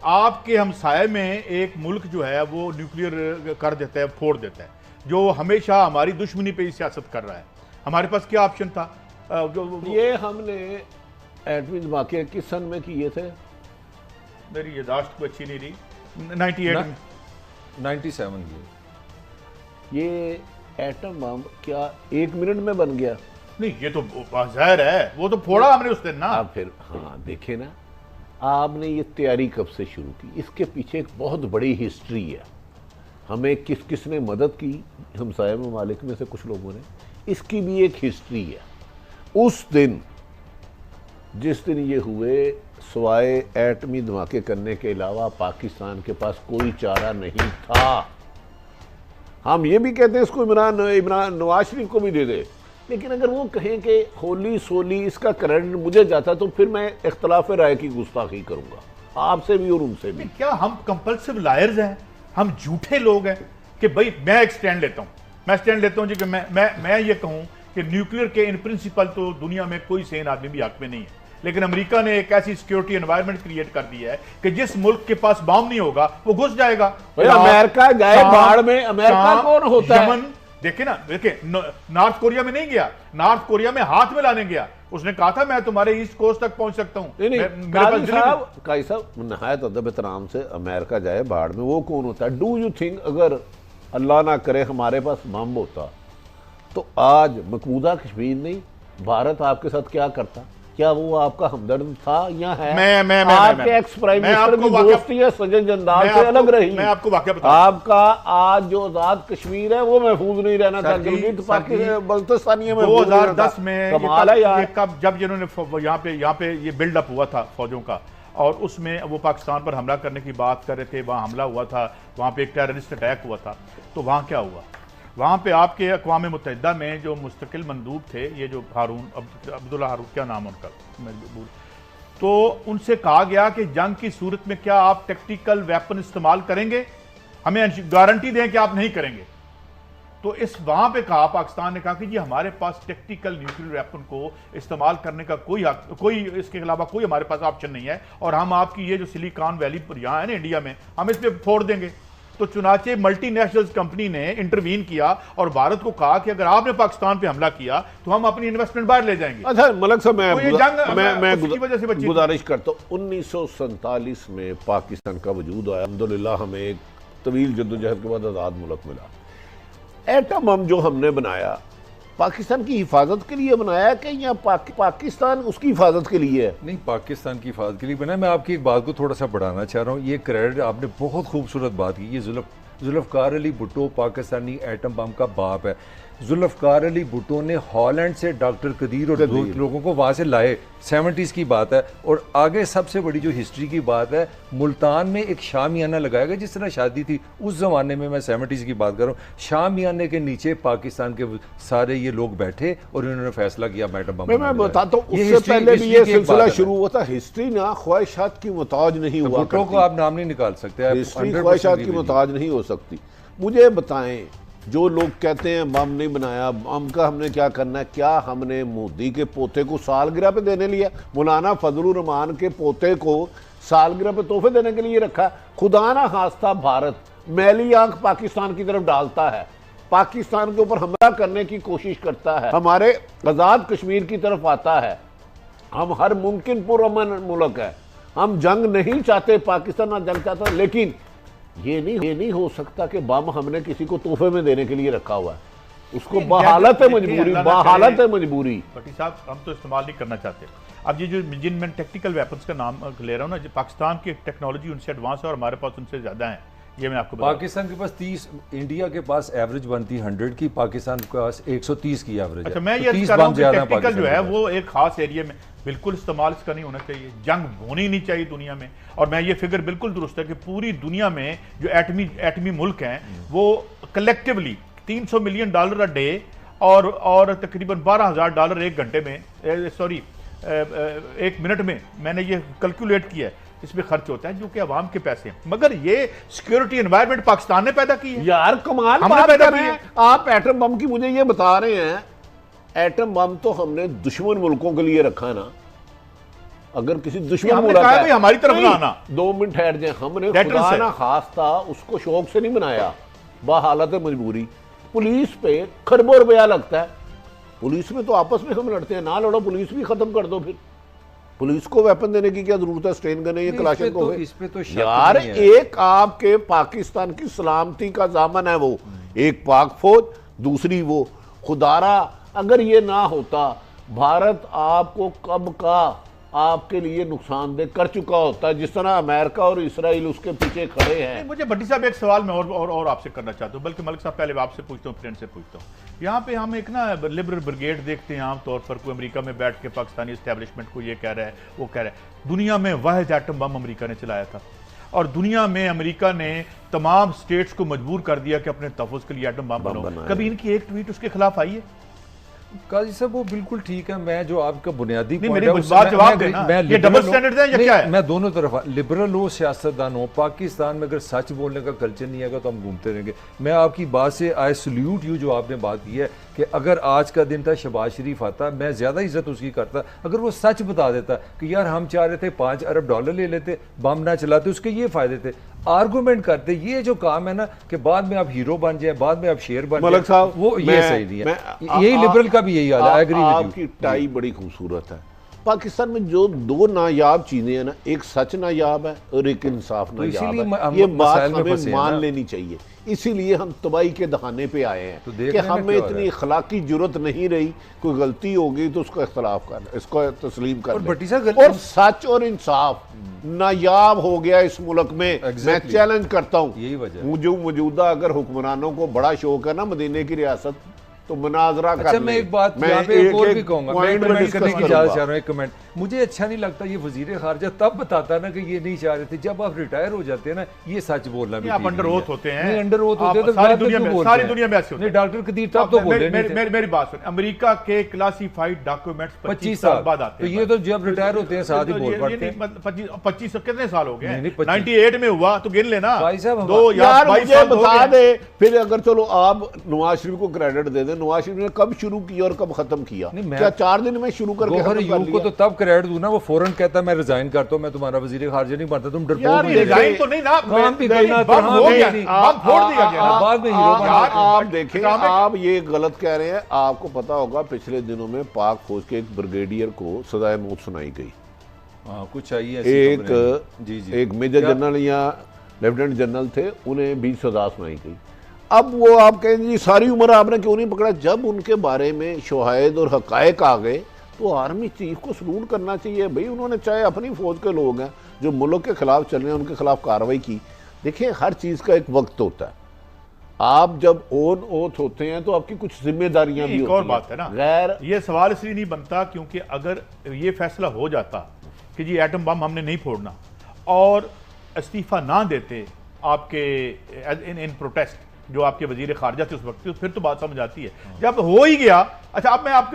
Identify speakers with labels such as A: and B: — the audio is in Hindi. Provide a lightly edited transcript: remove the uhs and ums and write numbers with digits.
A: आपके हमसाये में एक मुल्क जो है वो न्यूक्लियर कर देता है, फोड़ देता है, जो हमेशा हमारी दुश्मनी पे ही सियासत कर रहा है। हमारे पास क्या ऑप्शन था?
B: ये हमने एटमी धमाके किस सन में किए थे?
A: मेरी यादाश्त को अच्छी नहीं रही। 98 में
C: 97
B: ये एटम बम क्या 1 मिनट में बन गया?
A: नहीं, ये तो ज़ाहिर है, वो तो फोड़ा हमने उस दिन ना।
B: आप फिर हाँ देखे ना, आपने ये तैयारी कब से शुरू की? इसके पीछे एक बहुत बड़ी हिस्ट्री है। हमें किस किस ने मदद की, हमसाया ममालिक में से कुछ लोगों ने, इसकी भी एक हिस्ट्री है। उस दिन जिस दिन ये हुए, सवाए एटमी धमाके करने के अलावा पाकिस्तान के पास कोई चारा नहीं था। हम ये भी कहते हैं इसको इमरान नवाज शरीफ को भी दे दे, लेकिन अगर वो कहें कि होली सोली इसका क्रेडिट मुझे जाता तो फिर मैं इख्तलाफ राय की गुस्ताखी करूंगा आपसे भी और उनसे भी।
A: क्या हम कंपल्सिव लायर्स हैं? हम झूठे लोग हैं कि भाई मैं एक स्टैंड लेता हूं, मैं स्टैंड लेता हूं जी कि मैं ये कहूं कि न्यूक्लियर के इन प्रिंसिपल तो दुनिया में कोई सेन आदमी भी हक में नहीं है, लेकिन अमेरिका ने एक ऐसी सिक्योरिटी एनवायरनमेंट क्रिएट कर दी है कि जिस मुल्क के पास बॉम्ब नहीं होगा वो घुस जाएगा।
B: अमेरिका जाए बाढ़ में, अमेरिका कौन होता है?
A: देखे ना, देखे नॉर्थ कोरिया में नहीं गया, नॉर्थ कोरिया में हाथ में लाने गया। उसने कहा था मैं तुम्हारे ईस्ट कोस्ट तक पहुंच सकता हूं।
B: काजी साहब नहायत अदब एहतराम से, अमेरिका जाए बाढ़ में वो कौन होता है? डू यू थिंक अगर अल्लाह ना करे हमारे पास बम होता तो आज मकबूजा कश्मीर नहीं, भारत आपके साथ क्या करता? क्या वो आपका हमदर्द था या है? आपके एक्स प्राइम मिनिस्टर की दोस्ती है सज्जन जंदाल से अलग रही।
A: मैं आपको वाकया बताऊं,
B: आपका आज जो आजाद कश्मीर है वो महफूज नहीं रहना था, बल्तिस्तानी में
A: 2010 में
B: कमाल है यार।
A: कब जब जिन्होंने यहाँ पे ये बिल्डअप हुआ था फौजों का, और उसमें वो पाकिस्तान पर हमला करने की बात कर रहे थे, वहाँ हमला हुआ था, वहाँ पे एक टेररिस्ट अटैक हुआ था, तो वहाँ क्या हुआ? वहाँ पे आपके अक़वाम मुत्तहिदा में जो मुस्तकिल मंदूब थे, ये जो अब्दुल्ला हारून, क्या नाम उनका, तो उनसे कहा गया कि जंग की सूरत में क्या आप टैक्टिकल वेपन इस्तेमाल करेंगे? हमें गारंटी दें कि आप नहीं करेंगे। तो इस वहाँ पे कहा, पाकिस्तान ने कहा कि जी हमारे पास टैक्टिकल न्यूक्लियर वेपन को इस्तेमाल करने का कोई इसके अलावा कोई हमारे पास ऑप्शन नहीं है, और हम आपकी ये जो सिलिकॉन वैली पर यहाँ है ना इंडिया में, हम इस पर फोड़ देंगे। तो चुनाचे मल्टीनेशनल कंपनी ने इंटरवीन किया और भारत को कहा कि अगर आपने पाकिस्तान पे हमला किया तो हम अपनी इन्वेस्टमेंट बाहर ले जाएंगे।
B: अच्छा मलक साहब,
A: मैं
B: वजह से गुजारिश करता हूँ, 1947 में पाकिस्तान का वजूद आया, अल्हम्दुलिल्लाह हमें एक तवील जद्दोजहद के बाद आज़ाद मुल्क मिला। एटम बम जो हमने बनाया पाकिस्तान की हिफाजत के लिए बनाया कि या पाकिस्तान उसकी हिफाजत के लिए है?
C: नहीं, पाकिस्तान की हिफाजत के लिए बनाया। मैं आपकी एक बात को थोड़ा सा बढ़ाना चाह रहा हूँ। ये क्रेडिट आपने बहुत खूबसूरत बात की। ये जुल्फ़कार अली भुट्टो पाकिस्तानी एटम बम का बाप है। जुल्फ़कार अली भुट्टो ने हॉलैंड से डॉक्टर कदीर और दो लोगों को वहाँ से लाए, 70s की बात है। और आगे सबसे बड़ी जो हिस्ट्री की बात है, मुल्तान में एक शामियाना लगाया गया, जिस तरह शादी थी उस ज़माने में, मैं 70s की बात कर रहा हूँ। शामियाने के नीचे पाकिस्तान के सारे ये लोग बैठे और इन्होंने फैसला किया एटम बम।
B: मैं बताता हूँ, उससे पहले भी ये सिलसिला शुरू हुआ था। हिस्ट्री ना ख्वाहिशात की मुताज नहीं हुआ।
C: भुट्टो को आप नाम नहीं निकाल सकते,
B: हिस्ट्री ख्वाहिशात की मुताज नहीं हो सकती। मुझे बताएं, जो लोग कहते हैं बम नहीं बनाया, बम का हमने क्या करना है? क्या हमने मोदी के पोते को सालगिरह पे देने लिया? मौलाना फजलुर रहमान के पोते को सालगिरह पे तोहफे देने के लिए रखा? खुदा ना खास्ता भारत मैली आंख पाकिस्तान की तरफ डालता है, पाकिस्तान के ऊपर हमला करने की कोशिश करता है, हमारे आज़ाद कश्मीर की तरफ आता है। हम हर मुमकिन पुरअमन मुल्क है, हम जंग नहीं चाहते, पाकिस्तान ना जंग चाहता, लेकिन ये नहीं हो सकता कि बम हमने किसी को तोहफे में देने के लिए रखा हुआ है। उसको बहालत है मजबूरी, बहालत है मजबूरी।
A: भट्टी साहब, हम तो इस्तेमाल नहीं करना चाहते। अब ये जो जिन मैं टेक्निकल वेपन्स का नाम ले रहा हूँ ना, पाकिस्तान की टेक्नोलॉजी उनसे एडवांस है और हमारे पास उनसे ज़्यादा है। ये मैं आपको
C: पाकिस्तान के पास 30, इंडिया के पास एवरेज बनती 100 की, पाकिस्तान के पास 130 की एवरेज।
A: अच्छा, मैं ये कह रहा हूं कि टेक्निकल जो है वो एक खास एरिया में बिल्कुल इस्तेमाल इसका नहीं होना चाहिए। जंग होनी नहीं चाहिए दुनिया में। और मैं ये फिगर बिल्कुल दुरुस्त है कि पूरी दुनिया में जो एटमी मुल्क हैं वो कलेक्टिवली $300 मिलियन अ डे और तकरीबन $12,000 एक घंटे में, सॉरी 1 मिनट में, मैंने ये कैलकुलेट किया है, इसमें खर्च होता है, जो कि अवाम के पैसे हैं। मगर ये सिक्योरिटी एनवायरनमेंट पाकिस्तान ने पैदा की है
B: यार, कमाल
A: हमने पैदा की है।
B: आप एटम बम की मुझे ये बता रहे हैं, एटम बम तो हमने दुश्मन मुल्कों के लिए रखा ना, अगर किसी दुश्मन
A: हमने
B: मुल्क
A: कहा है
B: है,
A: भाई हमारी तरफ
B: नहीं,
A: ना आना।
B: 2 मिनट ठहर जाए, हमने
A: Deterrence
B: खुदा
A: है।
B: ना खास्ता उसको शौक से नहीं बनाया, बहालत मजबूरी। पुलिस पे खरबों रुपया लगता है, पुलिस में तो आपस में हम लड़ते हैं, ना लड़ो, पुलिस भी खत्म कर दो। फिर पुलिस को वेपन देने की क्या जरूरत है, स्ट्रेन गने या कलाशन को?
C: इस पे तो शक
B: यार
C: नहीं है।
B: एक आपके पाकिस्तान की सलामती का दामन है वो, एक पाक फौज, दूसरी वो। खुदारा अगर ये ना होता, भारत आपको कब का आपके लिए नुकसानदेह कर चुका होता है, जिस तरह अमेरिका और इसराइल उसके पीछे खड़े हैं।
A: मुझे भट्टी साहब एक सवाल मैं और आपसे करना चाहता हूँ, बल्कि मलिक साहब पहले आपसे पूछता हूँ, फ्रेंड से पूछता हूँ। यहाँ पे हम एक ना लिबरल ब्रिगेड देखते हैं आमतौर पर, कोई अमेरिका में बैठ के पाकिस्तानी इस्टेब्लिशमेंट को ये कह रहा है, वो कह रहा है। दुनिया में वाहिद एटम बम अमेरिका ने चलाया था, और दुनिया में अमेरिका ने तमाम स्टेट्स को मजबूर कर दिया कि अपने तहफ़्फ़ुज़ के लिए एटम बम बनाओ। कभी इनकी एक ट्वीट उसके खिलाफ आई है?
C: काजी साहब वो बिल्कुल ठीक है। मैं जो आपका बुनियादी
A: नहीं,
C: point
A: मेरी
C: है,
A: बात
C: उससे
A: जवाब देना।
C: मैं
A: ये डबल स्टैंडर्ड है या
C: नहीं,
A: क्या है?
C: मैं दोनों तरफ, लिबरल हो, सियासतदान हो, पाकिस्तान में अगर सच बोलने का कल्चर नहीं आएगा तो हम घूमते रहेंगे। मैं आपकी बात से आई सल्यूट यू, जो आपने बात की है कि अगर आज का दिन था शहबाज शरीफ आता, मैं ज़्यादा इज्जत उसकी करता अगर वो सच बता देता कि यार हम चाह रहे थे $5 अरब ले लेते, बम ना चलाते, उसके ये फायदे थे। आर्गूमेंट करते, ये जो काम है ना कि बाद में आप हीरो बन जाए, बाद में आप शेर बन
B: मलिक
C: जाए,
B: साहब,
C: वो ये सही नहीं है। यही लिबरल का भी यही हाल है। I agree with you.
B: आपकी टाई बड़ी खूबसूरत है। पाकिस्तान में जो 2 नायाब चीजें हैं ना, एक सच नायाब है और एक इंसाफ नायाब
C: इसीलिए
B: है। ये बात
C: मसाइल में
B: हमें
C: फंसे हैं
B: मान
C: ना।
B: लेनी चाहिए। इसीलिए हम तबाही के दहाने पे आए हैं
C: तो देख
B: कि
C: लेना
B: हमें
C: क्या हो रहा
B: इतनी
C: है।
B: अखलाकी जरूरत नहीं रही, कोई गलती होगी तो उसका इख्तलाफ करना, इसको तस्लीम
C: और
B: कर
C: भट्टी साहब
B: और सच और इंसाफ नायाब हो गया इस मुल्क में। मैं
C: Exactly.
B: चैलेंज करता हूँ,
C: यही वजह है।
B: मुझे मौजूदा अगर हुक्मरानों को बड़ा शौक है ना मदीने की रियासत, तो मुनाजरा कर
C: अच्छा, मैं
B: लें।
C: एक बात
B: मैं
C: यहाँ पे एक और
B: एक
C: भी कहूंगा, मैं
B: पॉइंट में
C: कमेंट
B: डिस्कस
C: करने की
B: करूंगा।
C: इजाजत चाह रहा हूँ। एक कमेंट, मुझे अच्छा नहीं लगता ये वजीर खारजा तब बताता ना कि ये नहीं चाह रहे थे, जब आप रिटायर हो जाते हैं ना, ये सच बोलना भी
A: आप
C: ठीक
A: अंडर
C: नहीं
A: ओथ होते हैं,
C: नहीं, अंडर ओथ
A: आप
C: होते हैं तो
A: सारी
C: बाद में
A: दुनिया
C: क्यों
A: में
C: बोलते
A: सारी
C: हैं?
A: दुनिया में ऐसे होते
C: नहीं,
A: हैं।
C: डॉक्टर कदीर तब तो बोले नहीं थे।
A: मेरी बात सुन, अमेरिका के क्लासिफाइड डॉक्यूमेंट्स
C: 25
A: साल बाद आते
C: तो
A: हैं।
C: ये तो जब रिटायर होते हैं साथ ही बोल पड़ते हैं।
A: 25 कितने साल हो गए
C: नहीं,
A: हैं?
C: नहीं, 25
A: 98 में हुआ तो गिन लेना,
C: भाई साहब,
A: 2 या
B: यार
A: 22
B: मुझे
A: साल हो
B: बता
A: गए।
B: दे फिर, अगर चलो आप नवाज शरीफ को क्रेडिट दे दें, नवाज शरीफ ने कब शुरू किया और कब खत्म किया?
C: नहीं, मैं-
B: क्या 4 दिन में शुरू करके
C: गौहर
B: खत्म कर
C: यूब को
B: लिया?
C: तो तब क्रेडिट दूं ना, वो फौरन कहता मैं रिजाइन करता हूं, मैं तुम्हारा वजीर खारजा नहीं बनता, तुम डरपोक
B: यार,
C: हो
B: ये
C: गए।
A: डिजाइन तो नहीं ना,
C: काम भी
A: नहीं,
C: करना,
A: बम
C: तरह
A: हो
C: भी
A: गया,
C: नहीं।
A: बम फोड़ दिया गया ना।
C: बाद में हीरो बना
B: आप
C: के।
B: आप देखें,
A: ड्रामे-
B: आप ये गलत कह रहे हैं। आपको पता होगा पिछले दिनों में पाक फौज के एक ब्रिगेडियर को सजाए मौत सुनाई गई।
C: हाँ, कुछ चाहिए ऐसी
B: एक
C: खबरें। जी जी,
B: एक मेजर
C: क्या-
B: जनरल या लेफ्टिनेंट जनरल थे, उन्हें भी सजा सुनाई गई। अब वो आप कहेंगे जी सारी उम्र आपने क्यों नहीं पकड़ा? जब उनके बारे में शवाहिद और हकायक आ गए तो आर्मी चीफ को सलूट करना चाहिए। भाई उन्होंने, चाहे अपनी फौज के लोग हैं जो मुल्क के खिलाफ चल रहे हैं, उनके खिलाफ कार्रवाई की। देखिए, हर चीज़ का एक वक्त होता है। आप जब ओन ओथ होते हैं तो आपकी कुछ जिम्मेदारियां भी
A: एक
B: होती
A: और
B: हैं।
A: बात है ना,
B: गैर
A: ये सवाल इसलिए नहीं बनता क्योंकि अगर ये फैसला हो जाता कि जी एटम बम हमने नहीं फोड़ना और इस्तीफा ना देते आपके इन प्रोटेस्ट जो आपके वजीर खारजा थे उस वक्त, फिर तो बात समझ आती है। जब हो ही गया, अच्छा अब मैं आपके